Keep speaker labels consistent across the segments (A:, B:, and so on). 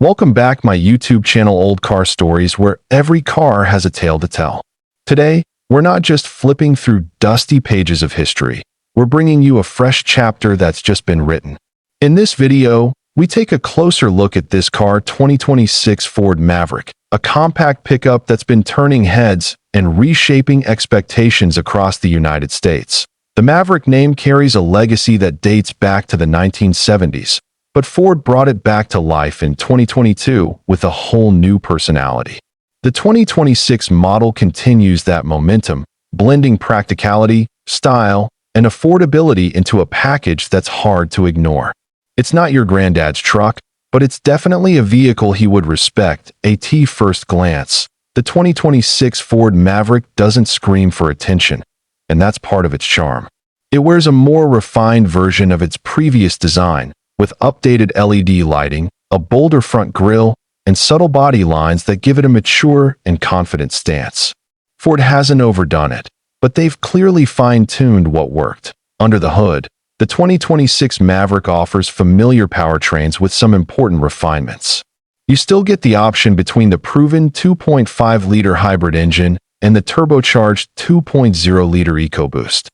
A: Welcome back my YouTube channel Old Car Stories, where every car has a tale to tell. Today, we're not just flipping through dusty pages of history, we're bringing you a fresh chapter that's just been written. In this video, we take a closer look at this car 2026 Ford Maverick, a compact pickup that's been turning heads and reshaping expectations across the United States. The Maverick name carries a legacy that dates back to the 1970s, but Ford brought it back to life in 2022 with a whole new personality. The 2026 model continues that momentum, blending practicality, style, and affordability into a package that's hard to ignore. It's not your granddad's truck, but it's definitely a vehicle he would respect at first glance. The 2026 Ford Maverick doesn't scream for attention, and that's part of its charm. It wears a more refined version of its previous design, with updated LED lighting, a bolder front grille, and subtle body lines that give it a mature and confident stance. Ford hasn't overdone it, but they've clearly fine-tuned what worked. Under the hood, the 2026 Maverick offers familiar powertrains with some important refinements. You still get the option between the proven 2.5-liter hybrid engine and the turbocharged 2.0-liter EcoBoost.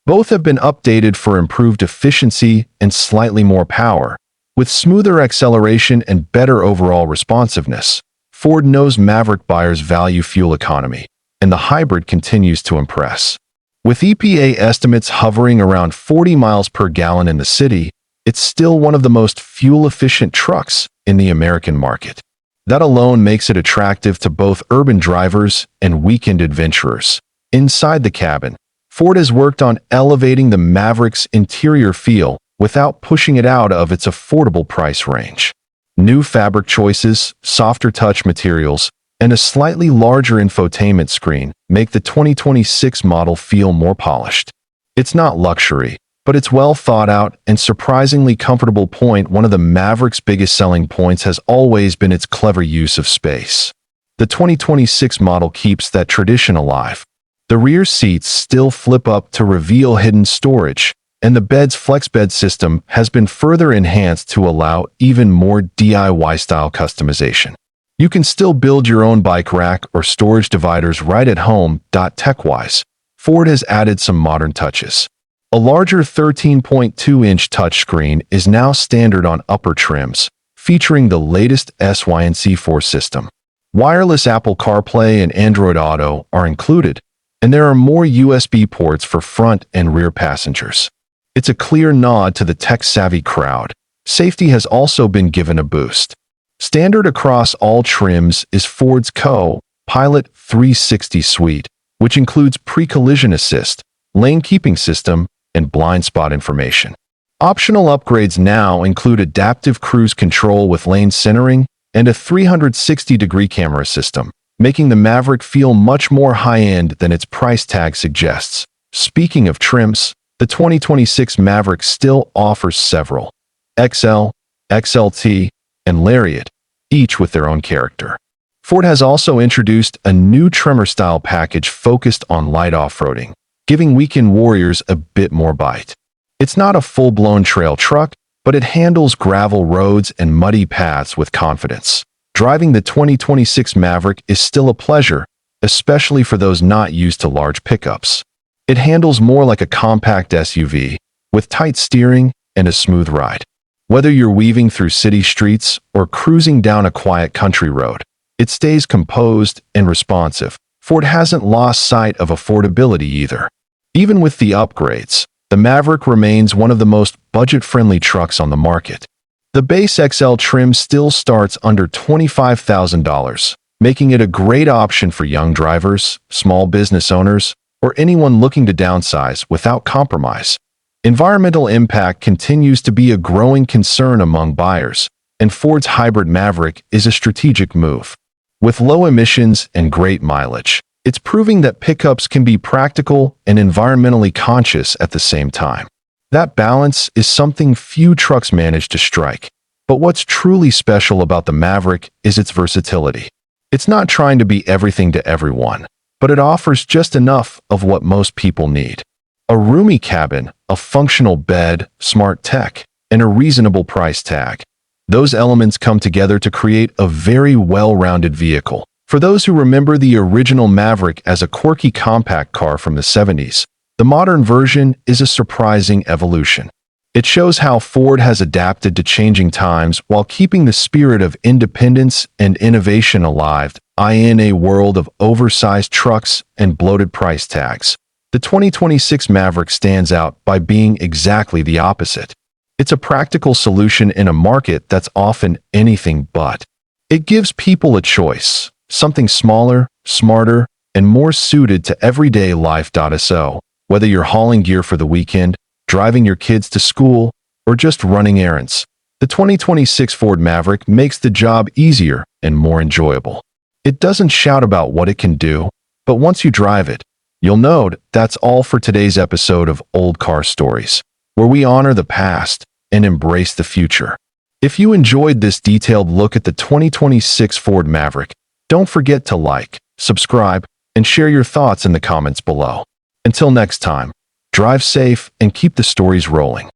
A: Both have been updated for improved efficiency and slightly more power. With smoother acceleration and better overall responsiveness, Ford knows Maverick buyers value fuel economy, and the hybrid continues to impress. With EPA estimates hovering around 40 miles per gallon in the city, it's still one of the most fuel-efficient trucks in the American market. That alone makes it attractive to both urban drivers and weekend adventurers. Inside the cabin, Ford has worked on elevating the Maverick's interior feel without pushing it out of its affordable price range. New fabric choices, softer touch materials, and a slightly larger infotainment screen make the 2026 model feel more polished. It's not luxury, but it's well thought out and surprisingly comfortable. One of the Maverick's biggest selling points has always been its clever use of space. The 2026 model keeps that tradition alive. The rear seats still flip up to reveal hidden storage, and the bed's FlexBed system has been further enhanced to allow even more DIY-style customization. You can still build your own bike rack or storage dividers right at home. Tech-wise, Ford has added some modern touches. A larger 13.2-inch touchscreen is now standard on upper trims, featuring the latest SYNC4 system. Wireless Apple CarPlay and Android Auto are included, and there are more USB ports for front and rear passengers. It's a clear nod to the tech-savvy crowd. Safety has also been given a boost. Standard across all trims is Ford's Co-Pilot 360 suite, which includes pre-collision assist, lane keeping system, and blind spot information. Optional upgrades now include adaptive cruise control with lane centering and a 360-degree camera system, making the Maverick feel much more high-end than its price tag suggests. Speaking of trims, the 2026 Maverick still offers several XL, XLT, and Lariat, each with their own character. Ford has also introduced a new Tremor-style package focused on light off-roading, giving weekend warriors a bit more bite. It's not a full-blown trail truck, but it handles gravel roads and muddy paths with confidence. Driving the 2026 Maverick is still a pleasure, especially for those not used to large pickups. It handles more like a compact SUV, with tight steering and a smooth ride. Whether you're weaving through city streets or cruising down a quiet country road, it stays composed and responsive. Ford hasn't lost sight of affordability either. Even with the upgrades, the Maverick remains one of the most budget-friendly trucks on the market. The base XL trim still starts under $25,000, making it a great option for young drivers, small business owners, or anyone looking to downsize without compromise. Environmental impact continues to be a growing concern among buyers, and Ford's hybrid Maverick is a strategic move. With low emissions and great mileage, it's proving that pickups can be practical and environmentally conscious at the same time. That balance is something few trucks manage to strike. But what's truly special about the Maverick is its versatility. It's not trying to be everything to everyone, but it offers just enough of what most people need. A roomy cabin, a functional bed, smart tech, and a reasonable price tag. Those elements come together to create a very well-rounded vehicle. For those who remember the original Maverick as a quirky compact car from the 70s, the modern version is a surprising evolution. It shows how Ford has adapted to changing times while keeping the spirit of independence and innovation alive in a world of oversized trucks and bloated price tags. The 2026 Maverick stands out by being exactly the opposite. It's a practical solution in a market that's often anything but. It gives people a choice, something smaller, smarter, and more suited to everyday life. So, whether you're hauling gear for the weekend, driving your kids to school, or just running errands, the 2026 Ford Maverick makes the job easier and more enjoyable. It doesn't shout about what it can do, but once you drive it, you'll know. That's all for today's episode of Old Car Stories, where we honor the past and embrace the future. If you enjoyed this detailed look at the 2026 Ford Maverick, don't forget to like, subscribe, and share your thoughts in the comments below. Until next time, drive safe and keep the stories rolling.